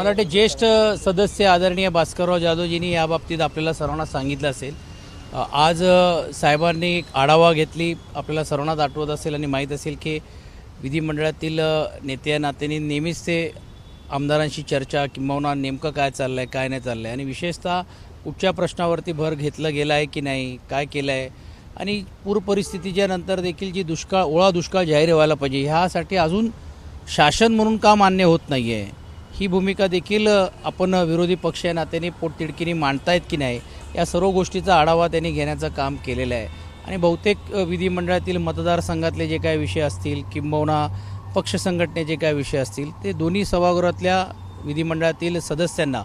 मला वाटते ज्येष्ठ सदस्य आदरणीय भास्करराव जाधवजींनी याबाबतीत आपल्याला सर्वांना सांगितलं असेल। आज साहेबांनी एक आढावा घेतली, आपल्याला सर्वांनाच आठवत असेल आणि माहीत असेल की विधिमंडळातील नेत्या नात्यांनी नेहमीच ते आमदारांशी चर्चा किंवा नेमकं काय चाललं आहे काय नाही चाललं आहे आणि विशेषतः कुठच्या प्रश्नावरती भर घेतलं गेला आहे की नाही, काय केलं आहे आणि पूर परिस्थितीच्या नंतर देखील जी ओळा दुष्काळ जाहीर व्हायला पाहिजे ह्यासाठी अजून शासन म्हणून का मान्य होत नाही आहे, ही भूमिका देखील आपण विरोधी पक्ष या नात्याने पोटतिडकीने मांडतायत की नाही, या सर्व गोष्टीचा आढावा त्यांनी घेण्याचं काम केलेलं आहे। आणि बहुतेक विधिमंडळातील मतदारसंघातले जे काही विषय असतील किंबहुना पक्ष संघटनेचे काय विषय असतील ते दोन्ही सभागृहातल्या विधिमंडळातील सदस्यांना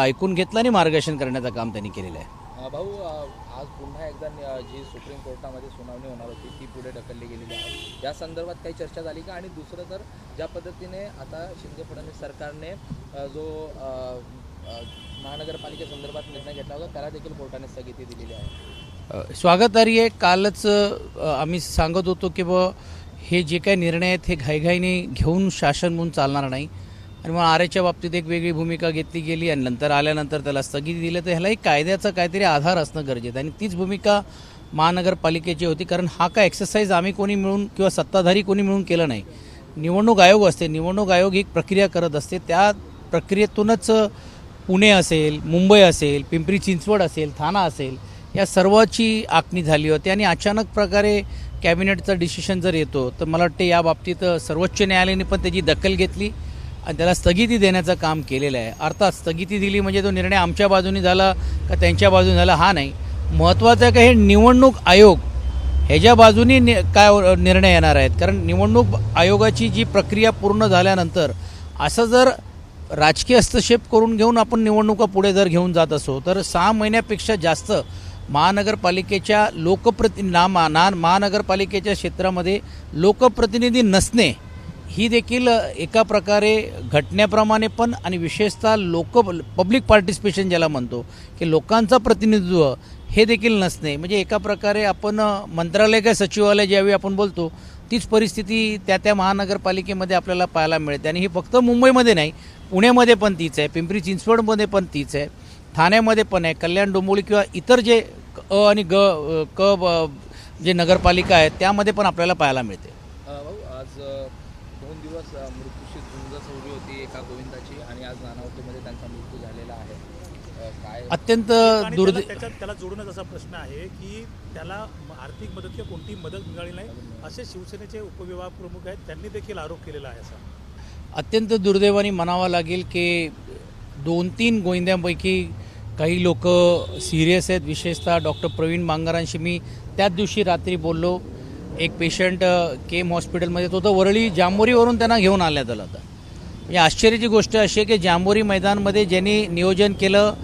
ऐकून घेतलं आणि मार्गदर्शन करण्याचं काम त्यांनी केलेलं आहे। भाऊ, आज पुन्हा एकदा जी सुप्रीम कोर्टामध्ये सुनावणी होणार होती ती पुढे ढकलली गेलेली आहे, या संदर्भात काही चर्चा झाली का? आणि दुसरं तर ज्या पद्धतीने आता शिंदे फडणवीस सरकारने जो महानगरपालिकेसंदर्भात निर्णय घेतला होता त्याला देखील कोर्टाने स्थगिती दिलेली आहे। स्वागतार्ह आहे। कालच आम्ही सांगत होतो की हे जे काही निर्णय आहेत हे घाईघाईने घेऊन शासन म्हणून चालणार नाही आणि मग आरेच्या बाबतीत एक वेगळी भूमिका घेतली गेली आणि नंतर आल्यानंतर त्याला स्थगिती दिलं, तर ह्यालाही कायद्याचा काहीतरी आधार असणं गरजेचं आहे आणि तीच भूमिका महानगरपालिकेची होती। कारण हा काय एक्सरसाइज आम्ही कोणी मिळून किंवा सत्ताधारी कोणी मिळून केलं नाही, निवडणूक आयोग असते, निवडणूक आयोग ही प्रक्रिया करत असते, त्या प्रक्रियेतूनच पुणे असेल, मुंबई असेल, पिंपरी चिंचवड असेल, ठाणा असेल, या सर्वाची आखणी झाली होती आणि अचानक प्रकारे कॅबिनेटचा डिसिशन जर येतो तर मला वाटते या बाबतीत सर्वोच्च न्यायालयाने पण त्याची दखल घेतली आणि त्याला स्थगिती देण्याचं काम केलेलं आहे। अर्थात स्थगिती दिली म्हणजे तो निर्णय आमच्या बाजूने झाला का त्यांच्या बाजूने झाला हा नाही, महत्त्वाचं आहे का हे निवडणूक आयोग ह्याच्या बाजूने काय निर्णय येणार आहेत। कारण निवडणूक आयोगाची जी प्रक्रिया पूर्ण झाल्यानंतर असं जर राजकीय हस्तक्षेप करून घेऊन आपण निवडणुका पुढे जर घेऊन जात असो तर 6 महिन्यापेक्षा जास्त महानगरपालिकेच्या महानगरपालिकेच्या क्षेत्रामध्ये लोकप्रतिनिधी नसणे ही देखील एका प्रकारे घटनेप्रमाणे पण आणि विशेषतः पब्लिक पार्टिसिपेशन ज्याला म्हणतो की लोकांचा प्रतिनिधित्व हे देखील नसणे म्हणजे एका प्रकारे आपण मंत्रालय काय सचिवालय ज्यावेळी आपण बोलतो तीच परिस्थिती त्या महानगरपालिकेमध्ये आपल्याला पाहायला मिळते आणि ही फक्त मुंबईमध्ये नाही, पुण्यामध्ये पण तीच आहे, पिंपरी चिंचवडमध्ये पण तीच आहे, ठाण्यामध्ये पण आहे, कल्याण डोंबिवली किंवा इतर जे आणि जे नगरपालिका आहेत त्यामध्ये पण आपल्याला पाहायला मिळते। भाऊ, आज 2 दिवस मृत्यूशी झुंज सुरू होती एका गोविंदाची आणि आज नानावटीमध्ये त्यांचा मृत्यू झालेला आहे। काय अत्यंत त्याला जोडूनच असा प्रश्न आहे की त्याला आर्थिक मदत किंवा कोणतीही मदत मिळाली नाही असे शिवसेनेचे उपविभाग प्रमुख आहेत, त्यांनी देखील आरोप केलेला आहे। असा अत्यंत दुर्दैवाने म्हणावं लागेल की 2-3 गोविंद्यांपैकी काही लोक सिरियस आहेत। विशेषतः डॉक्टर प्रवीण बांगरांशी मी त्याच दिवशी रात्री बोललो। एक पेशंट केम हॉस्पिटलमध्ये तो तर वरळी जांभोरीवरून त्यांना घेऊन आल्यात आलं होतं। म्हणजे आश्चर्याची गोष्ट अशी आहे की जांभोरी मैदानमध्ये ज्यांनी नियोजन केलं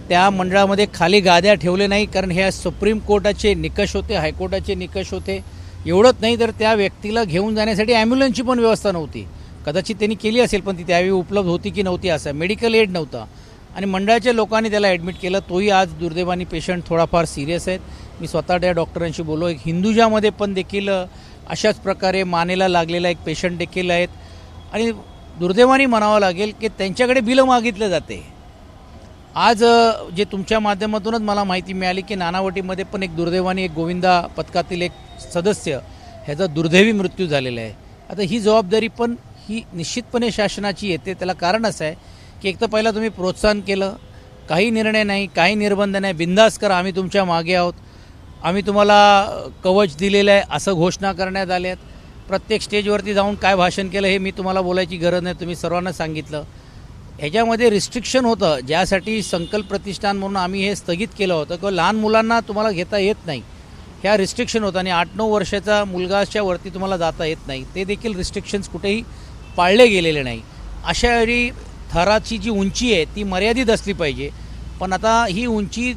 त्या मंडळामध्ये खाली गाद्या ठेवले नाही, कारण हे सुप्रीम कोर्टाचे निकष होते, हायकोर्टाचे निकष होते। एवढंच नाही तर त्या व्यक्तीला घेऊन जाण्यासाठी ॲम्ब्युलन्सची पण व्यवस्था नव्हती, कदाचित त्यांनी केली असेल पण ती त्यावेळी उपलब्ध होती की नव्हती असं, मेडिकल एड नव्हता आणि मंडळाच्या लोकांनी त्याला ॲडमिट केलं। तोही आज दुर्दैवाने पेशंट थोडाफार सिरियस आहेत। मी स्वतः त्या डॉक्टरांशी बोललो। एक हिंदुजामध्ये पण देखील अशाच प्रकारे मानेला लागलेला एक पेशंट देखील आहेत आणि दुर्दैवाने म्हणावं लागेल की त्यांच्याकडे बिलं मागितलं जाते। आज जे तुमच्या माध्यमातूनच मला माहिती मिळाली की नानावटीमध्ये पण एक दुर्दैवाने एक गोविंदा पथकातील एक सदस्य ह्याचा दुर्दैवी मृत्यू झालेला आहे। आता ही जबाबदारी पण ही निश्चितपणे शासनाची येते। त्याला कारण असं आहे की एक तर पहिला तुम्ही प्रोत्साहन केलं, काही निर्णय नाही, काही निर्बंध नाही, बिंदास करा, आम्ही तुमच्या मागे आहोत, आम्ही तुम्हाला कवच दिलेलं आहे असं घोषणा करण्यात आल्यात। प्रत्येक स्टेजवरती जाऊन काय भाषण केलं हे मी तुम्हाला बोलायची गरज नाही, तुम्ही सर्वांना सांगितलं। ह्याच्यामध्ये रिस्ट्रिक्शन होतं, ज्यासाठी संकल्प प्रतिष्ठान म्हणून आम्ही हे स्थगित केलं होतं किंवा लहान मुलांना तुम्हाला घेता येत नाही, ह्या रिस्ट्रिक्शन होतं आणि 8-9 वर्षाचा मुलगाच्या वरती तुम्हाला जाता येत नाही, ते देखील रिस्ट्रिक्शन्स कुठेही पाळले गेलेले नाही। अशा वेळी थराची जी उंची आहे ती मर्यादित असली पाहिजे, पण आता ही उंची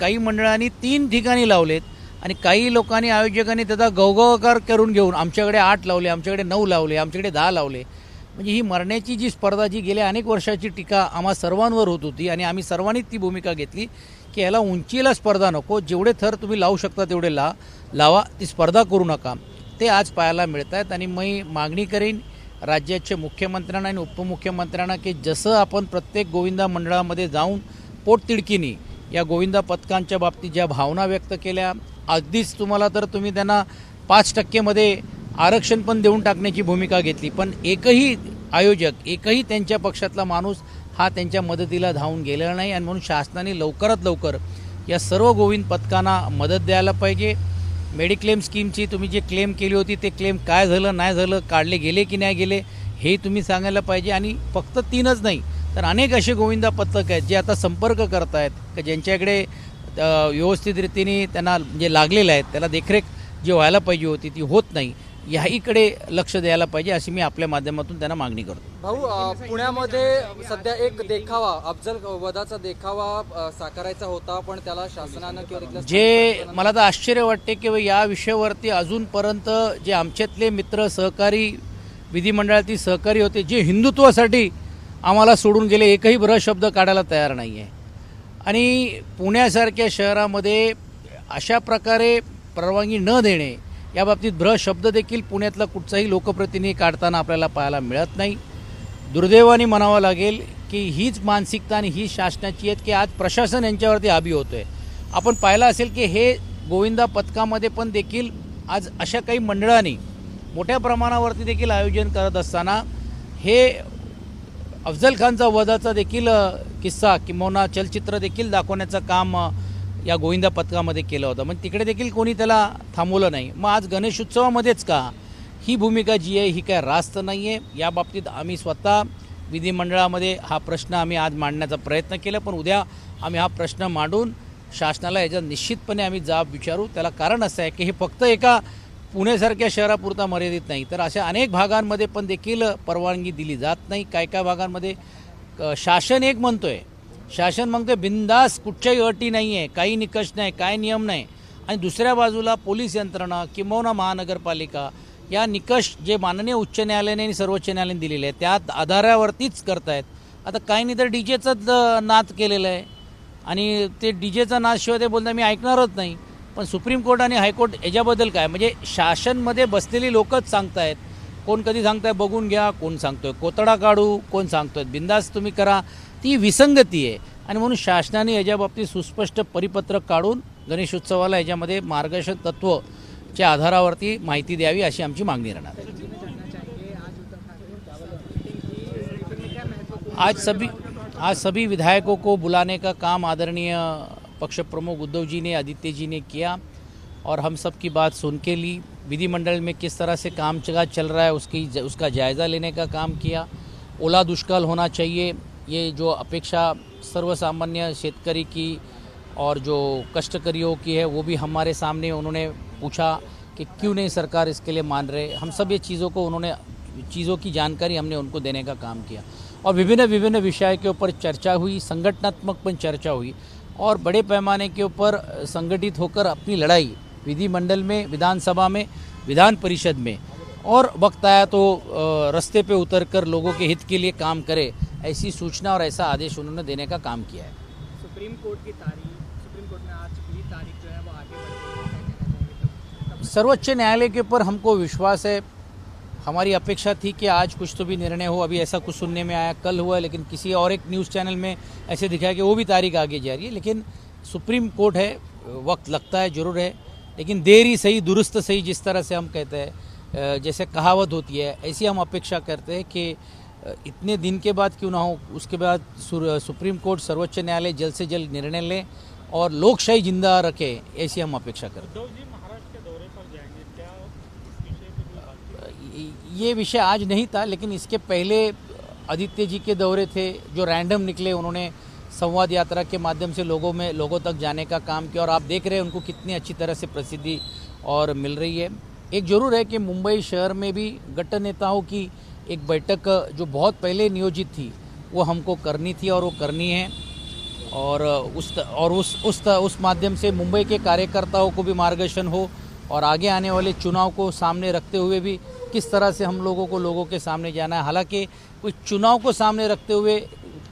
काही मंडळांनी 3 ठिकाणी लावलेत आणि काही लोकांनी आयोजकांनी त्याचा गवगवाकार करून घेऊन आमच्याकडे 8 लावले, आमच्याकडे 9 लावले, आमच्याकडे 10 लावले। म्हणजे ही मरण्याची जी स्पर्धा जी गेल्या अनेक वर्षाची टीका आम्हा सर्वांवर होत होती आणि आम्ही सर्वांनी ती भूमिका घेतली की याला उंचीला स्पर्धा नको, जेवढे थर तुम्ही लावू शकता तेवढे लावा, ती स्पर्धा करू नका। ते आज पाहायला मिळत आहेत आणि मी मागणी करेन राज्याचे मुख्यमंत्र्यांना आणि उपमुख्यमंत्र्यांना की जसं आपण प्रत्येक गोविंदा मंडळामध्ये जाऊन पोटतिडकीने या गोविंदा पथकांच्या बाबतीत ज्या भावना व्यक्त केल्या, अगदीच तुम्हाला तर तुम्ही त्यांना 5% आरक्षण पण देऊन टाकण्याची भूमिका घेतली, पण एकही आयोजक, एकही त्यांच्या पक्षातला माणूस हा त्यांच्या मदतीला धावून गेलेला नाही. आणि म्हणून शासनाने लवकरात लवकर या सर्व गोविंद पथकांना मदत द्यायला पाहिजे. मेडिक्लेम स्कीमची तुम्ही जे क्लेम केली होती ते क्लेम काय झालं, नाही झालं, काढले गेले की नाही गेले हे तुम्ही सांगायला पाहिजे. आणि फक्त 3च नाही तर अनेक असे गोविंदा पथक आहेत जे आता संपर्क करत आहेत की ज्यांच्याकडे व्यवस्थित रीतीने त्यांना जे लागलेलं आहे त्याला देखरेख जी व्हायला पाहिजे होती ती होत नाही. याहीकडे लक्ष द्यायला पाहिजे अशी मी आपल्या माध्यमातून त्यांना मागणी करतो. भाऊ, पुण्यामध्ये सध्या एक देखावा, अफजल वधाचा देखावा साकारायचा होता, पण त्याला शासनानं किंवा तिथल्या जे मला तर आश्चर्य वाटते की या विषयावरती अजूनपर्यंत जे आमच्यातले मित्र सहकारी विधिमंडळातील सहकारी होते जे हिंदुत्वासाठी आम्हाला सोडून गेले, एकही बरं शब्द काढायला तयार नाही आहे. आणि पुण्यासारख्या शहरामध्ये अशा प्रकारे परवानगी न देणे याबाबतीत ब्रश शब्द देखील पुण्यातला कुठचाही लोकप्रतिनिधी काढताना आपल्याला पाहायला मिळत नाही. दुर्दैवाने म्हणावं लागेल की हीच मानसिकता आणि ही शासनाची आहेत की आज प्रशासन यांच्यावरती हावी होतो आहे. आपण पाहिलं असेल की हे गोविंदा पथकामध्ये पण देखील आज अशा काही मंडळांनी मोठ्या प्रमाणावरती देखील आयोजन करत असताना हे अफजल खानचा वधाचा देखील किस्सा किंवा चलचित्र देखील दाखवण्याचं काम या गोविंदा पथकामध्ये केलं होतं. मग तिकडे देखील कोणी त्याला थांबवलं नाही. मग आज गणेश उत्सवामध्येच का ही भूमिका जी आहे ही काय रास्त नाही आहे. याबाबतीत आम्ही स्वतः विधिमंडळामध्ये हा प्रश्न आम्ही आज मांडण्याचा प्रयत्न केला, पण उद्या आम्ही हा प्रश्न मांडून शासनाला याचा निश्चितपणे आम्ही जाब विचारू. त्याला कारण असं आहे की हे फक्त एका पुण्यासारख्या शहरापुरता मर्यादित नाही तर अशा अनेक भागांमध्ये पण देखील परवानगी दिली जात नाही. काय काय भागांमध्ये शासन एक म्हणतोय, शासन म्हणतोय बिंदास, कुठच्याही अटी नाही आहे, काही निकष नाही, काय नियम नाही, आणि दुसऱ्या बाजूला पोलीस यंत्रणा किंबहुना महानगरपालिका या निकष जे माननीय उच्च न्यायालयाने आणि सर्वोच्च न्यायालयाने दिलेले आहेत त्या आधारावरतीच करतायत. आता काही नाही तर डीजेचाच नाद केलेला आहे आणि ते डीजेचा नादशिवाय ते बोलतात मी ऐकणारच नाही. पण सुप्रीम कोर्ट आणि हायकोर्ट याच्याबद्दल काय, म्हणजे शासनमध्ये बसलेली लोकच सांगतायत. कोण कधी सांगताय बघून घ्या, कोण सांगतोय कोतडा काढू, कोण सांगतोय बिंदास तुम्ही करा. ती विसंगती आहे आणि म्हणून शासनाने याच्याबाबतीत सुस्पष्ट परिपत्रक काढून गणेशोत्सवाला याच्यामध्ये मार्गदर्शक तत्वच्या आधारावरती माहिती द्यावी अशी आमची मागणी राहणार आहे. आज सभी विधायकों को बुलाने का काम आदरणीय पक्ष प्रमुख उद्धव जी ने, आदित्य जी ने किया और हम सब की बात सुन के ली. विधिमंडल में किस तरह से काम चल रहा है उसका जायज़ा लेने का काम किया. ओला दुष्काल होना चाहिए, ये जो अपेक्षा सर्वसामान्य शेतकरी की और जो कष्टकरियों की है वो भी हमारे सामने उन्होंने पूछा कि क्यों नहीं सरकार इसके लिए मान रहे. हम सब ये चीज़ों की जानकारी हमने उनको देने का काम किया और विभिन्न विषय के ऊपर चर्चा हुई, संगठनात्मक पण चर्चा हुई और बड़े पैमाने के ऊपर संगठित होकर अपनी लड़ाई विधिमंडल में, विधानसभा में, विधान परिषद में और वक्त आया तो रास्ते पे उतरकर लोगों के हित के लिए काम करे, ऐसी सूचना और ऐसा आदेश उन्होंने देने का काम किया है. सुप्रीम कोर्ट में आज की तारीख जो है वो आगे बढ़ रही है. सर्वोच्च न्यायालय के ऊपर हमको विश्वास है. हमारी अपेक्षा थी कि आज कुछ तो भी निर्णय हो. अभी ऐसा कुछ सुनने में आया, कल हुआ, लेकिन किसी और एक न्यूज़ चैनल में ऐसे दिखाया कि वो भी तारीख आगे जा रही है. लेकिन सुप्रीम कोर्ट है, वक्त लगता है जरूर है, लेकिन देर ही सही दुरुस्त सही, जिस तरह से हम कहते हैं, जैसे कहावत होती है, ऐसी हम अपेक्षा करते हैं कि इतने दिन के बाद क्यों ना हो, उसके बाद सुप्रीम कोर्ट, सर्वोच्च न्यायालय जल्द से जल्द निर्णय ले और लोकशाही जिंदा रखे, ऐसी हम अपेक्षा करते हैं. ये विषय आज नहीं था, लेकिन इसके पहले आदित्य जी के दौरे थे जो रैंडम निकले. उन्होंने संवाद यात्रा के माध्यम से लोगों तक जाने का काम किया और आप देख रहे हैं उनको कितनी अच्छी तरह से प्रसिद्धि और मिल रही है. एक जरूर है कि मुंबई शहर में भी गट नेताओं की एक बैठक जो बहुत पहले नियोजित थी वो हमको करनी थी और वो करनी है और उस माध्यम से मुंबई के कार्यकर्ताओं को भी मार्गदर्शन हो और आगे आने वाले चुनाव को सामने रखते हुए भी किस तरह से हम लोगों के सामने जाना है. हालांकि कोई चुनाव को सामने रखते हुए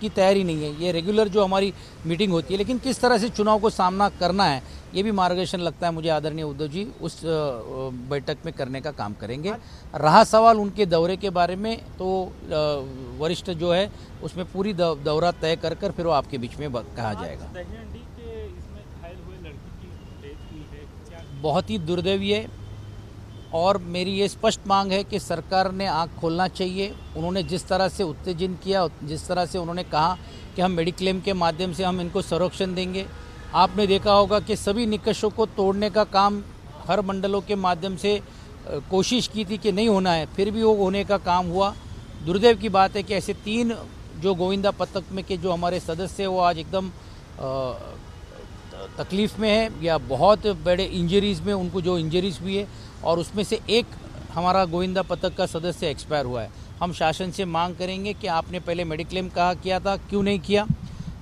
की तैयारी नहीं है, ये रेगुलर जो हमारी मीटिंग होती है, लेकिन किस तरह से चुनाव को सामना करना है ये भी मार्गदर्शन लगता है मुझे आदरणीय उद्धव जी उस बैठक में करने का काम करेंगे। रहा सवाल उनके दौरे के बारे में तो वरिष्ठ जो है उसमें पूरी दौरा तय कर फिर वो आपके बीच में कहा जाएगा। बहुत ही दुर्दैवी है और मेरी ये स्पष्ट मांग है कि सरकार ने आंख खोलना चाहिए। उन्होंने जिस तरह से उत्तेजन किया, जिस तरह से उन्होंने कहा कि हम मेडिक्लेम के माध्यम से हम इनको संरक्षण देंगे, आपने देखा होगा कि सभी निकषों को तोड़ने का काम हर मंडलों के माध्यम से कोशिश की थी कि नहीं होना है, फिर भी वो होने का काम हुआ। दुर्दैव की बात है कि ऐसे 3 जो गोविंदा पथक में के जो हमारे सदस्य हैं वो आज एकदम तकलीफ़ में है या बहुत बड़े इंजरीज़ में उनको जो इंजरीज़ हुई है और उसमें से एक हमारा गोविंदा पथक का सदस्य एक्सपायर हुआ है। हम शासन से मांग करेंगे कि आपने पहले मेडिक्लेम कहा किया था, क्यों नहीं किया,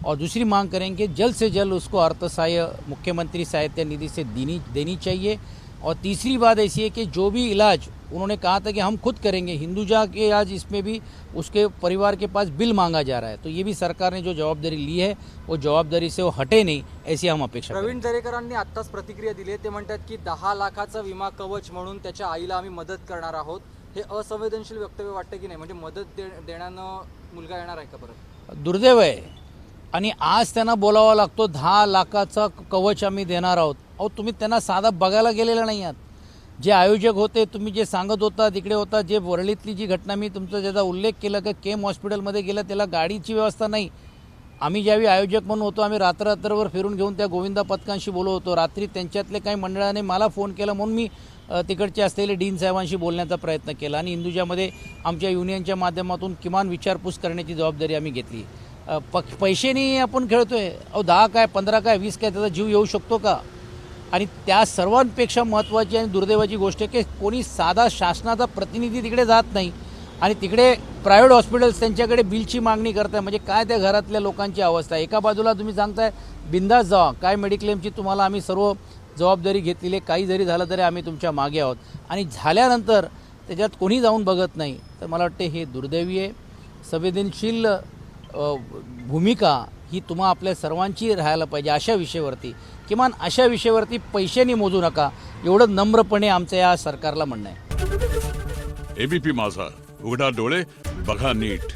और दूसरी मांग करेंगे जल्द से जल्द उसको अर्थ सहाय्य मुख्यमंत्री सहायता निधि से देनी चाहिए। और तीसरी बात ऐसी है कि जो भी इलाज उन्होंने कहा था कि हम खुद करेंगे, हिंदुजा के आज इसमें भी उसके परिवार के पास बिल मांगा जा रहा है, तो ये भी सरकार ने जो जबाबदारी ली है वो जबाबदारी से वो हटे नहीं, ऐसी हम अपेक्षा करें। प्रवीण दरेकरांनी आत्ताच प्रतिक्रिया दिली आहे। ते म्हणतात की 10 लाखाचा विमा कवच म्हणून त्याच्या आईला आम्ही मदत करणार आहोत। हे असंवेदनशील वक्तव्य वाटतं की नाही? म्हणजे मदत देण्यानं मुलगा येणार आहे का परत? दुर्दैव आहे आणि आज त्यांना बोलावा लागतो 10 लाखाचा कवच आम्ही देणार आहोत। अहो तुम्ही त्यांना साधा बघायला गेलेला नाही आहात। जे आयोजक होते, तुम्ही जे सांगत होता तिकडे होता, जे वरळीतली जी घटना मी तुमचा ज्याचा उल्लेख केला की केम हॉस्पिटलमध्ये गेला त्याला गाडीची व्यवस्था नाही। आम्ही ज्यावेळी आयोजक म्हणून होतो आम्ही रात्रभर फिरून घेऊन त्या गोविंदा पथकांशी बोलत होतो। रात्री त्यांच्यातले काही मंडळाने मला फोन केला म्हणून मी तिकडचे असलेले डीन साहेबांशी बोलण्याचा प्रयत्न केला आणि हिंदुजामध्ये आमच्या युनियनच्या माध्यमातून किमान विचारपूस करण्याची जबाबदारी आम्ही घेतली। पैशाने आपण खेळतोय। अहो 10 काय 15 काय 20 काय त्याचा जीव येऊ शकतो का? आणि त्या सर्वांपेक्षा महत्त्वाची आणि दुर्दैवाची गोष्ट आहे की कोणी साधा शासनाचा प्रतिनिधी तिकडे जात नाही आणि तिकडे प्रायव्हेट हॉस्पिटल्स त्यांच्याकडे बिलची मागणी करताय। म्हणजे काय त्या घरातल्या लोकांची अवस्था आहे। एका बाजूला तुम्ही सांगताय बिंदास जावा, काय मेडिक्लेमची तुम्हाला आम्ही सर्व जबाबदारी घेतलेली, काही जरी झालं तरी आम्ही तुमच्या मागे आहोत, आणि झाल्यानंतर त्याच्यात कोणी जाऊन बघत नाही, तर मला वाटते हे दुर्दैवी आहे। संवेदनशील भूमिका ही तुम्हा आपल्या सर्वांची राहायला पाहिजे अशा विषयावरती, किमान अशा विषयावरती पैशांनी मोजू नका, एवढं नम्रपणे आमचं या सरकारला म्हणणं आहे। एबीपी माझा, उघडा डोळे बघा नीट।